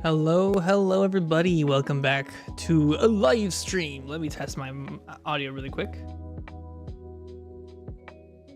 Hello everybody, welcome back to a live stream. Let me test my audio really quick.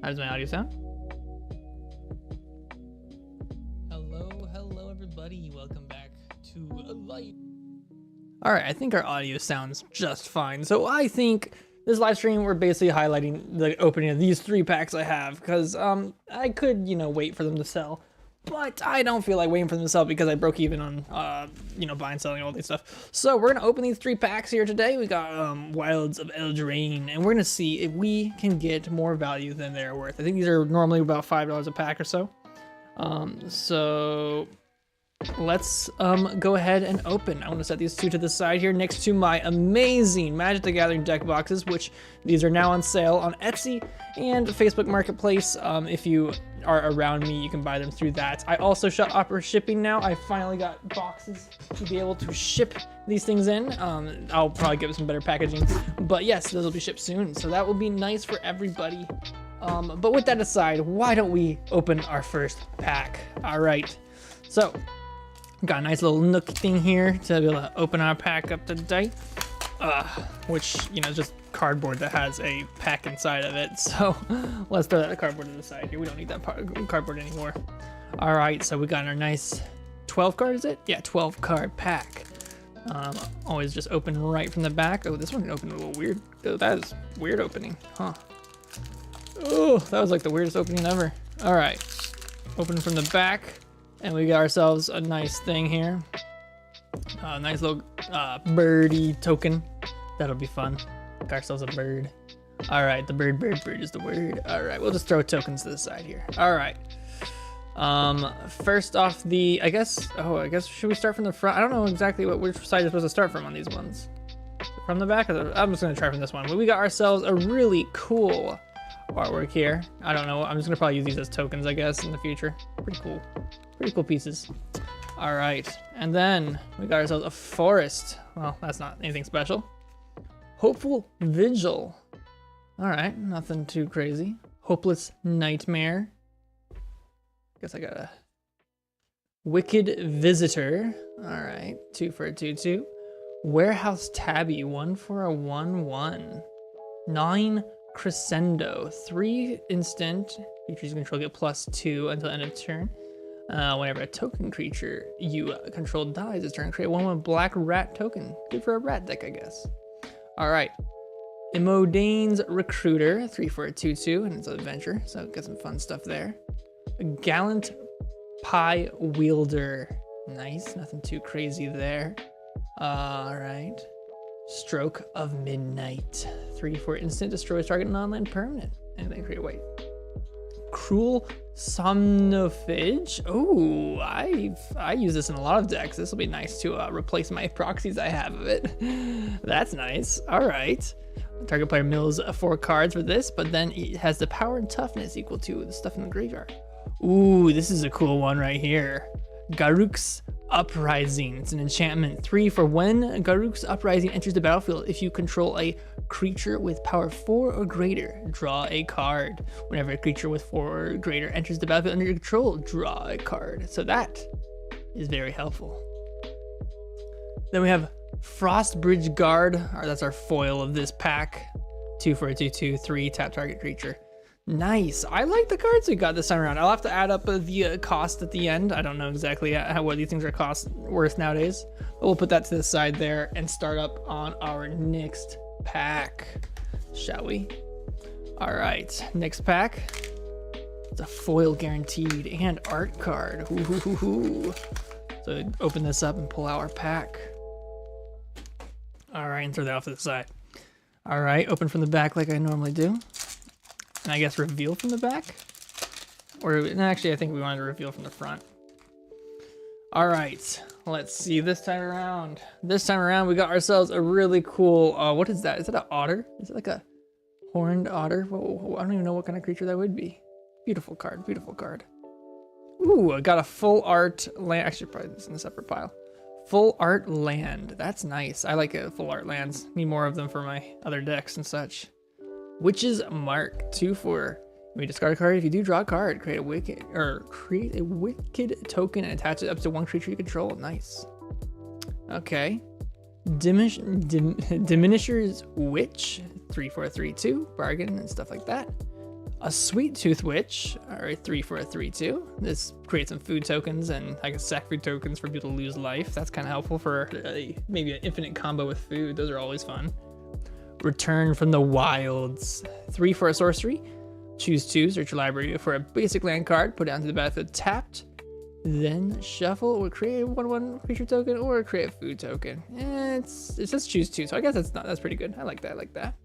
How does my audio sound? Hello everybody, welcome back to a live. All right, I think our audio sounds just fine. So I think this live stream, we're basically highlighting the opening of these 3 packs I have because I could, wait for them to sell. But I don't feel like waiting for them to sell because I broke even on, buying, selling, all this stuff. So we're going to open these 3 packs here today. We got Wilds of Eldraine, and we're going to see if we can get more value than they're worth. I think these are normally about $5 a pack or so. So let's go ahead and open. I want to set these 2 to the side here next to my amazing Magic the Gathering deck boxes, which these are now on sale on Etsy and Facebook Marketplace. If you are around me, you can buy them through that. I also shut Opera shipping now. I finally got boxes to be able to ship these things in. I'll probably give it some better packaging, but yes, those will be shipped soon. So that will be nice for everybody. But with that aside, why don't we open our first pack? All right, so got a nice little nook thing here to be able to open our pack up today, which, is just cardboard that has a pack inside of it. So let's throw that cardboard to the side here. We don't need that cardboard anymore. All right, so we got our nice 12 card, is it? Yeah, 12 card pack. Always just open right from the back. Oh, this one opened a little weird. Oh, that is weird opening, huh? Oh, that was like the weirdest opening ever. All right, open from the back. And we got ourselves a nice thing here. A nice little birdie token. That'll be fun. Got ourselves a bird. All right, the bird is the word. All right, we'll just throw tokens to the side here. All right. First off I guess should we start from the front? I don't know exactly which side you're supposed to start from on these ones. From the back? I'm just gonna try from this one. But we got ourselves a really cool artwork here. I don't know. I'm just gonna probably use these as tokens, I guess, in the future. Pretty cool pieces. All right, and then we got ourselves a forest. Well, that's not anything special. Hopeful vigil. All right, nothing too crazy. Hopeless nightmare. Guess I got a wicked visitor. All right, 2 for a 2/2. Warehouse tabby, 1 for a 1/1. 9 crescendo, 3 instant. Creatures you control get +2 until end of turn. Whenever a token creature you control dies this turn, create 1 black rat token. Good for a rat deck, I guess. All right. Imodane's Recruiter, 3 for a 2/2, and it's an adventure, so got some fun stuff there. A Gallant Pie Wielder. Nice, nothing too crazy there. All right. Stroke of Midnight, 3 for instant, destroys target non-land permanent. And then create white. Cruel Somnophage. Oh, I use this in a lot of decks. This will be nice to replace my proxies I have of it. That's nice. All right. Target player mills 4 cards for this, but then it has the power and toughness equal to the stuff in the graveyard. Ooh, this is a cool one right here. Garruk's Uprising. It's an enchantment. 3 for when Garruk's Uprising enters the battlefield. If you control a creature with power 4 or greater, draw a card. Whenever a creature with 4 or greater enters the battlefield under your control, draw a card. So that is very helpful. Then we have Frostbridge Guard. That's our foil of this pack. 2 for a 2/2, 3 tap target creature. Nice. I like the cards we got this time around. I'll have to add up the cost at the end. I don't know exactly what these things are worth nowadays, but we'll put that to the side there and start up on our next pack, shall we? All right, next pack. It's a foil guaranteed and art card. Ooh. So open this up and pull out our pack. All right, and throw that off to the side. All right, open from the back like I normally do. And I guess reveal from the back? Or actually, I think we wanted to reveal from the front. All right, let's see this time around. This time around, we got ourselves a really cool, what is that? Is it an otter? Is it like a horned otter? Whoa, I don't even know what kind of creature that would be. Beautiful card, beautiful card. Ooh, I got a full art land. Actually, probably this in a separate pile. Full art land, that's nice. I like full art lands. Need more of them for my other decks and such. Witch's Mark, 2 for. You may discard a card. If you do draw a card, create a wicked token and attach it up to 1 creature you control. Nice. Okay. Diminisher's Witch, 3 for a 3/2, bargain and stuff like that. A Sweet Tooth Witch, alright, 3 for a 3/2. This creates some food tokens, and I guess sack food tokens for people to lose life. That's kind of helpful for maybe an infinite combo with food. Those are always fun. Return from the Wilds, 3 for a sorcery. Choose 2, search your library for a basic land card, put it onto the battlefield tapped. Then shuffle or create a 1/1 creature token or create a food token. It says choose 2, so I guess that's pretty good. I like that.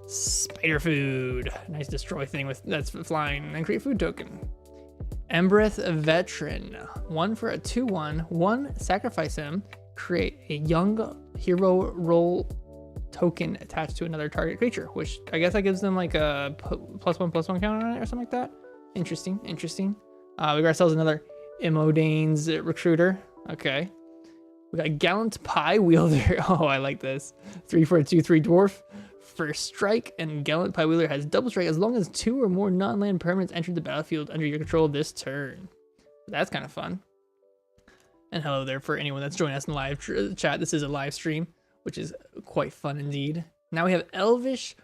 Spider food, nice destroy thing that's flying and create food token. Embereth Veteran, 1 for a 2/1, 1 sacrifice him, create a young hero role token attached to another target creature, which I guess that gives them like a +1/+1 counter on it or something like that. Interesting. We got ourselves another Imodane's Recruiter. Okay. We got Gallant Pie Wielder. Oh, I like this. 3 for a 2/3 dwarf. First strike, and Gallant Pie Wielder has double strike as long as 2 or more non-land permanents enter the battlefield under your control this turn. That's kind of fun. And hello there for anyone that's joining us in the live chat. This is a live stream, which is quite fun indeed. Now we have Elvish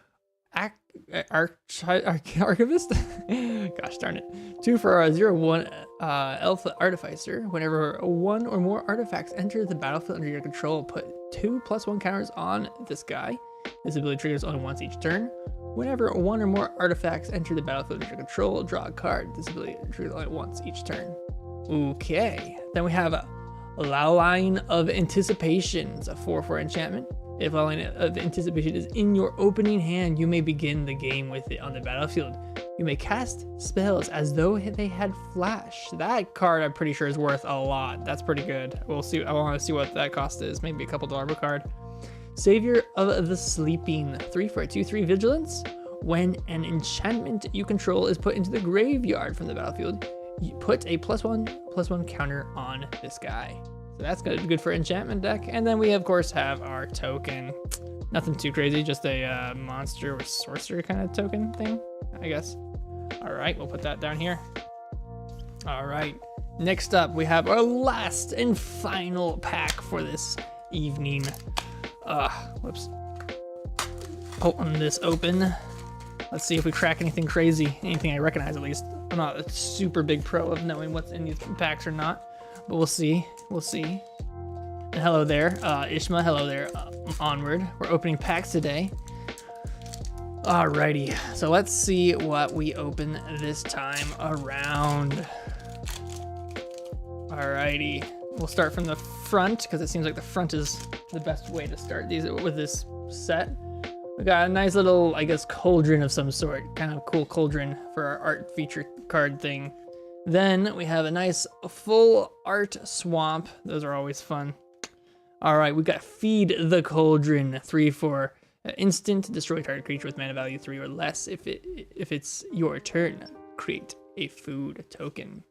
Archivist. Gosh darn it. 2 for a 0/1 Elf Artificer. Whenever 1 or more artifacts enter the battlefield under your control, put 2 +1 counters on this guy. This ability triggers only once each turn. Whenever 1 or more artifacts enter the battlefield under your control, draw a card. This ability triggers only once each turn. Okay. Then we have Line of Anticipation. It's a 4/4 enchantment. If Line of Anticipation is in your opening hand, you may begin the game with it on the battlefield. You may cast spells as though they had flash. That card I'm pretty sure is worth a lot. That's pretty good. We'll see. I want to see what that cost is. Maybe a couple $1 per card. Savior of the Sleeping, 3 for a 2/3 vigilance. When an enchantment you control is put into the graveyard from the battlefield, you put a +1/+1 counter on this guy. So that's good for enchantment deck. And then we of course have our token. Nothing too crazy, just a monster or sorcerer kind of token thing, I guess. All right, we'll put that down here. All right, next up we have our last and final pack for this evening. Whoops. Pulling this open. Let's see if we crack anything crazy, anything I recognize at least. I'm not a super big pro of knowing what's in these packs or not, but we'll see. And hello there, Ishma. Hello there, Onward. We're opening packs today. Alrighty, so let's see what we open this time around. Alrighty, we'll start from the front because it seems like the front is the best way to start these with this set. We got a nice little, I guess, cauldron of some sort, kind of cool cauldron for our art feature card thing. Then we have a nice full art swamp. Those are always fun. All right, we got Feed the Cauldron, 3 for instant, destroy target creature with mana value 3 or less. If it's your turn, create a food token.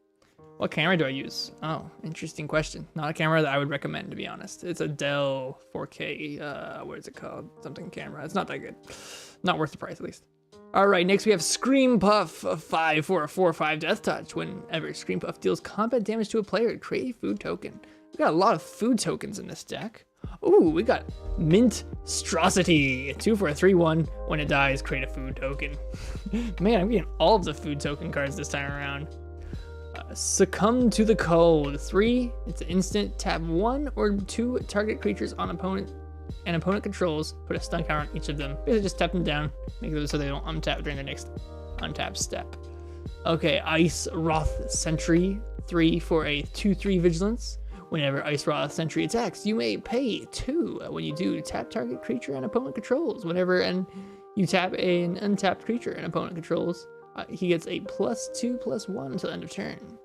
What camera do I use? Oh, interesting question. Not a camera that I would recommend, to be honest. It's a Dell 4K, what is it called? Something camera. It's not that good. Not worth the price, at least. All right, next we have Scream Puff, 5 for a 4/5 Death Touch. Whenever Scream Puff deals combat damage to a player, create a food token. We got a lot of food tokens in this deck. Ooh, we got Minstrosity, 2 for a 3/1. When it dies, create a food token. Man, I'm getting all of the food token cards this time around. Succumb to the Cold, 3. It's an instant. Tap 1 or 2 target creatures on opponent controls. Put a stun counter on each of them. Basically just tap them down, make it so they don't untap during the next untap step. Okay, Ice Wrath Sentry, 3 for a 2/3 vigilance. Whenever Ice Wrath Sentry attacks, you may pay 2. When you do, tap target creature and opponent controls. Whenever you tap an untapped creature and opponent controls, he gets a +2/+1 until end of turn.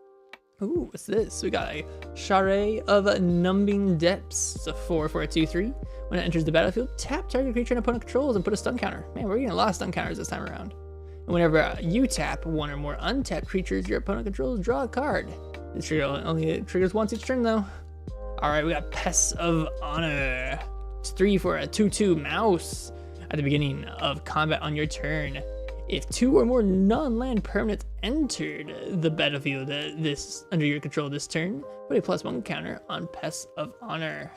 Ooh, what's this? We got a Share of Numbing Depths. It's a 4 for a 2/3. When it enters the battlefield, tap target creature and opponent controls and put a stun counter. Man, we're getting a lot of stun counters this time around. And whenever you tap 1 or more untapped creatures your opponent controls, draw a card. This trigger only triggers once each turn though. All right, we got Pests of Honor. It's 3 for a 2/2 mouse. At the beginning of combat on your turn, if 2 or more non-land permanents entered the battlefield this under your control this turn, put a +1 counter on Pests of Honor.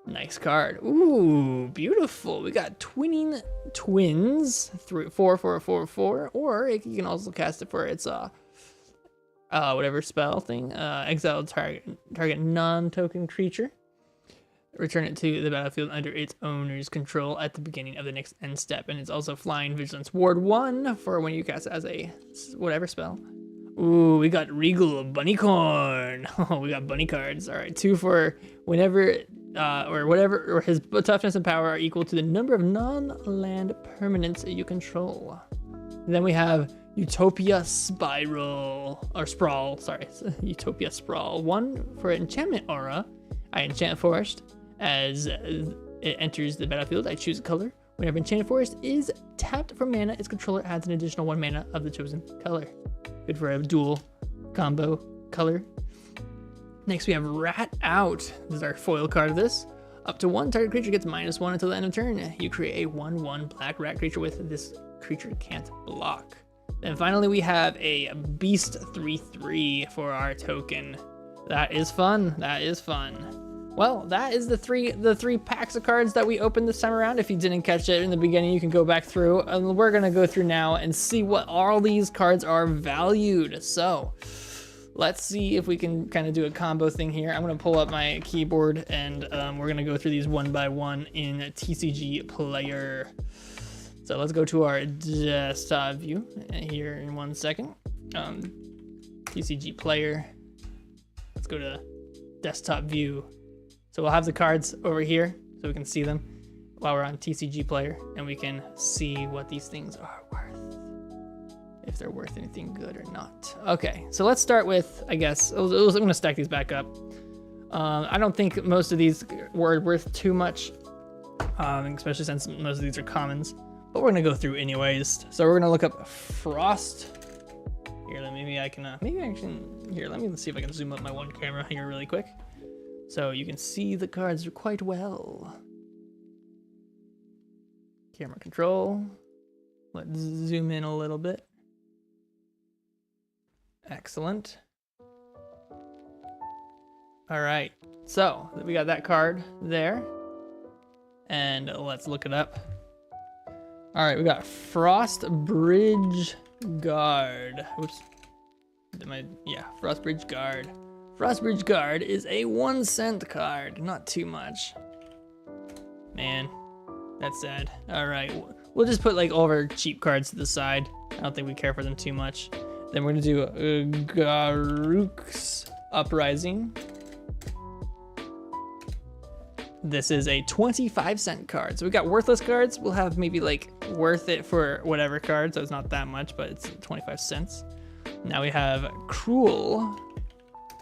Nice card. Ooh, beautiful. We got twinning twins, 4/4/4/4, or you can also cast it for its whatever spell thing. Exile target non-token creature. Return it to the battlefield under its owner's control at the beginning of the next end step, and it's also flying vigilance ward 1 for when you cast it as a whatever spell. Ooh, we got Regal Bunnycorn. Oh, we got bunny cards. All right, 2 for whenever or whatever, or his toughness and power are equal to the number of non-land permanents you control. And then we have Utopia Spiral, or Sprawl, sorry, Utopia Sprawl. 1 for enchantment aura. I enchant forest. As it enters the battlefield, I choose a color. Whenever enchanted forest is tapped for mana, its controller adds an additional 1 mana of the chosen color. Good for a dual combo color. Next we have Rat Out. This is our foil card of this. Up to 1 target creature gets -1 until the end of turn. You create a 1/1 black rat creature with this creature can't block. Then finally we have a Beast 3/3 for our token. That is fun. That is fun. Well, that is the three packs of cards that we opened this time around. If you didn't catch it in the beginning, you can go back through. And we're gonna go through now and see what all these cards are valued. So let's see if we can kind of do a combo thing here. I'm gonna pull up my keyboard and we're gonna go through these one by one in TCG Player. So let's go to our desktop view here in 1 second. TCG Player. Let's go to desktop view. So we'll have the cards over here so we can see them while we're on TCG Player, and we can see what these things are worth, if they're worth anything good or not. Okay, so let's start with, I guess, I'm gonna stack these back up. I don't think most of these were worth too much, especially since most of these are commons, but we're gonna go through anyways. So we're gonna look up Frost. Here, maybe I can, here, let me see if I can zoom up my one camera here really quick. So you can see the cards quite well. Camera control. Let's zoom in a little bit. Excellent. All right, so we got that card there. And let's look it up. All right, we got Frost Bridge Guard. Oops. Frost Bridge Guard. Frost Bridge Guard is a 1 cent card, not too much. Man, that's sad. All right, we'll just put like all of our cheap cards to the side. I don't think we care for them too much. Then we're gonna do Garruk's Uprising. This is a 25-cent card. So we got worthless cards. We'll have maybe like worth it for whatever card, so it's not that much, but it's 25 cents. Now we have Cruel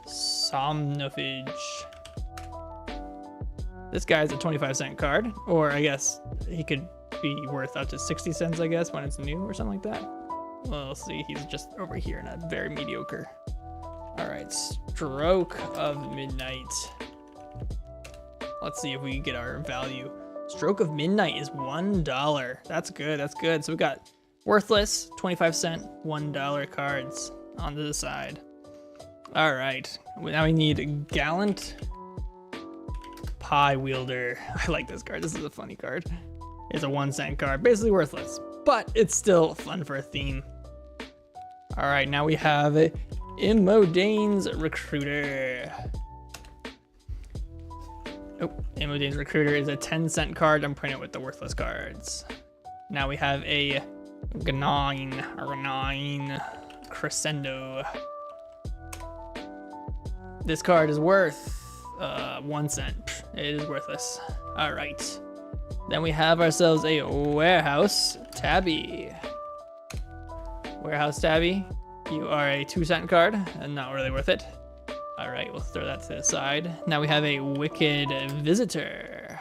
Somnophage. This guy's a 25-cent card, or I guess he could be worth up to 60 cents, I guess, when it's new or something like that. Well, we'll see, he's just over here, not very mediocre. All right, Stroke of Midnight. Let's see if we can get our value. Stroke of Midnight is $1. That's good, that's good. So we got worthless, 25-cent, $1 cards onto the side. All right, now we need Gallant Pie Wielder. I like this card, this is a funny card. It's a 1 cent card, basically worthless, but it's still fun for a theme. All right, now we have Immodane's Recruiter. Oh, Immodane's Recruiter is a 10-cent card. I'm putting it with the worthless cards. Now we have a Gnawing Crescendo. This card is worth 1 cent. It is worthless. All right. Then we have ourselves a Warehouse Tabby. Warehouse Tabby, you are a 2-cent card and not really worth it. All right, we'll throw that to the side. Now we have a Wicked Visitor.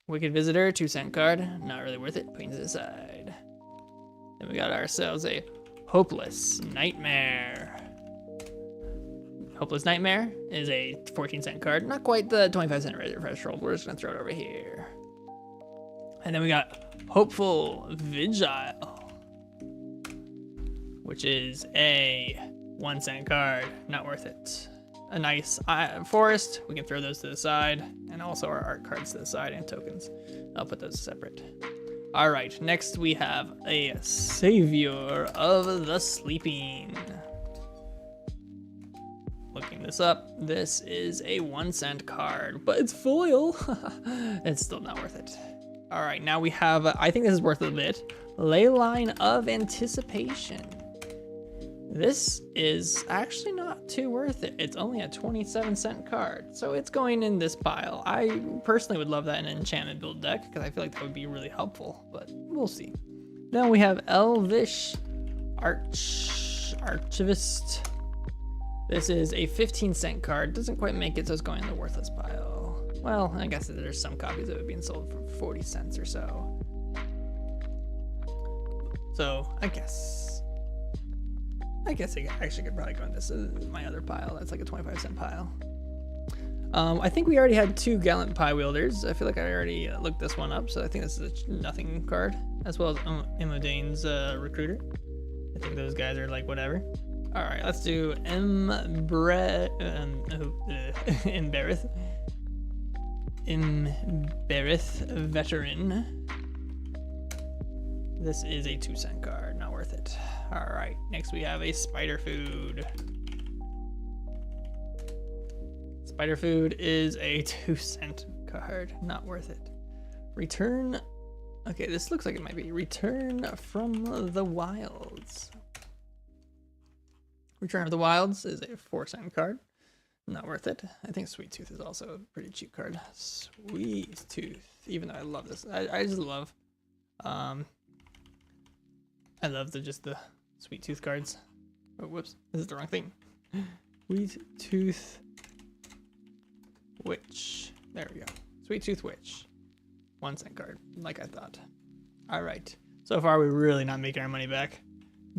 Wicked Visitor, 2-cent card, not really worth it, putting to the side. Then we got ourselves a Hopeless Nightmare. Hopeless Nightmare is a 14-cent card, not quite the 25-cent threshold. We're just gonna throw it over here. And then we got Hopeful Vigil, which is a 1 cent card, not worth it. a nice forest. We can throw those to the side, and also our art cards to the side and tokens. I'll put those separate. All right, next we have a savior of the sleeping. Looking this up, this is a 1 cent card, but it's foil. It's still not worth it. All right, now we have, I think this is worth a bit, Ley Line of Anticipation. This is actually not too worth it. It's only a 27-cent card, so it's going in this pile. I personally would love that in an enchantment build deck, because I feel like that would be really helpful, but we'll see. Then we have Elvish Archivist. This is a 15-cent card. Doesn't quite make it, so it's going in the worthless pile. Well, I guess there's some copies of it being sold for 40 cents or so. So I guess I actually could probably go in this my other pile. That's like a 25-cent pile. I think we already had 2 Gallant Pie Wielders. I feel like I already looked this one up, so I think this is a nothing card, as well as Imodane's Recruiter. I think those guys are like whatever. All right, let's do Embereth Veteran. This is a 2-cent card, not worth it. All right, next we have a Spider Food. Spider Food is a 2-cent card, not worth it. Return, okay, this looks like it might be Return from the Wilds. Return of the Wilds is a 4-cent card, not worth it. I think Sweet Tooth is also a pretty cheap card. Sweet Tooth, even though I love this, I just love, I love the Sweet Tooth cards. Oh, whoops, this is the wrong thing. Sweet Tooth Witch. There we go. Sweet Tooth Witch. 1-cent card, like I thought. All right. So far, we're really not making our money back.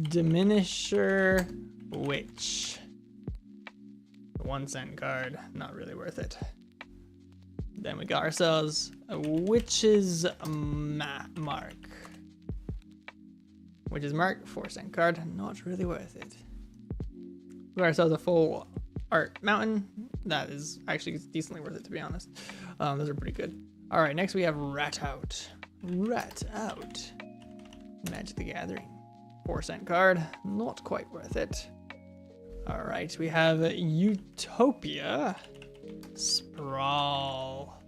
Diminisher Witch. 1-cent card, not really worth it. Then we got ourselves a Witch's Mark. Witch's Mark, 4-cent card, not really worth it. We got ourselves a full art mountain. That is actually decently worth it, to be honest. Those are pretty good. All right, next we have Rat Out. Rat Out. Magic the Gathering. 4-cent card, not quite worth it. All right, we have Utopia. Sprawl.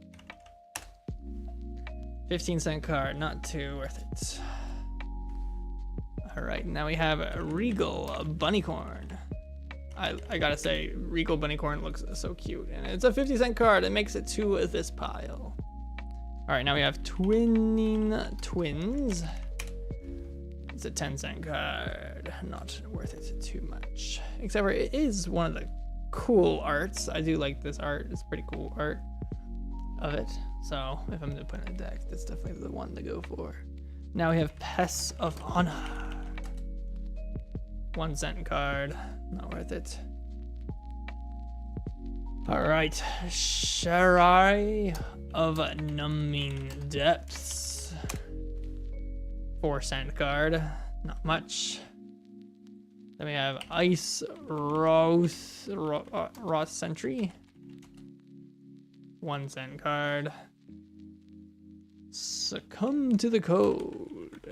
15-cent card, not too worth it. All right, now we have Regal Bunnycorn. I gotta say, Regal Bunnycorn looks so cute, and it's a 50-cent card. It makes it to this pile. All right, now we have Twinning Twins. It's a 10-cent card, not worth it too much. Except for it is one of the cool arts. I do like this art. It's pretty cool art of it. So if I'm gonna put in a deck, that's definitely the one to go for. Now we have Pests of Honor. 1-cent card, not worth it. All right, Sharai of Numbing Depths. 4-cent card, not much. Then we have Ice Rose Sentry. 1-cent card. Succumb to the Code.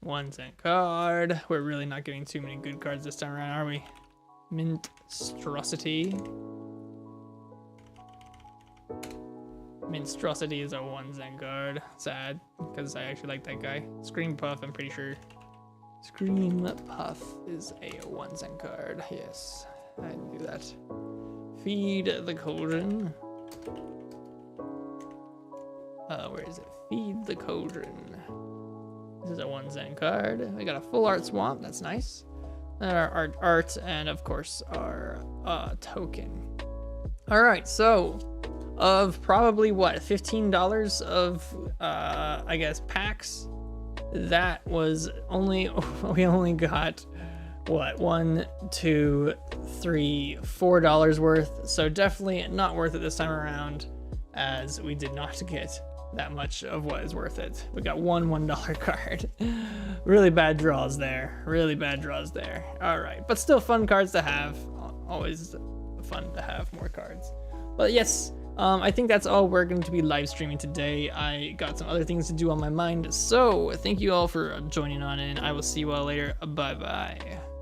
1-cent card. We're really not getting too many good cards this time around, are we? Minstrosity. Minstrosity is a 1-cent card. Sad, because I actually like that guy. Scream Puff, I'm pretty sure. Scream Puff is a 1-cent card. Yes, I knew that. Feed the Cauldron. Where is it? Feed the Cauldron. This is a 1-cent card. We got a full art swamp. That's nice. And our art, and of course our token. All right, so of probably what, $15 of I guess packs. That was only, we only got what, $1, $2, $3, $4 worth. So definitely not worth it this time around, as we did not get that much of what is worth it. We got one $1 card. Really bad draws there. Really bad draws there. All right, but still fun cards to have. Always fun to have more cards. But yes, I think that's all we're going to be live streaming today. I got some other things to do on my mind. So thank you all for joining on in. I will see you all later. Bye-bye.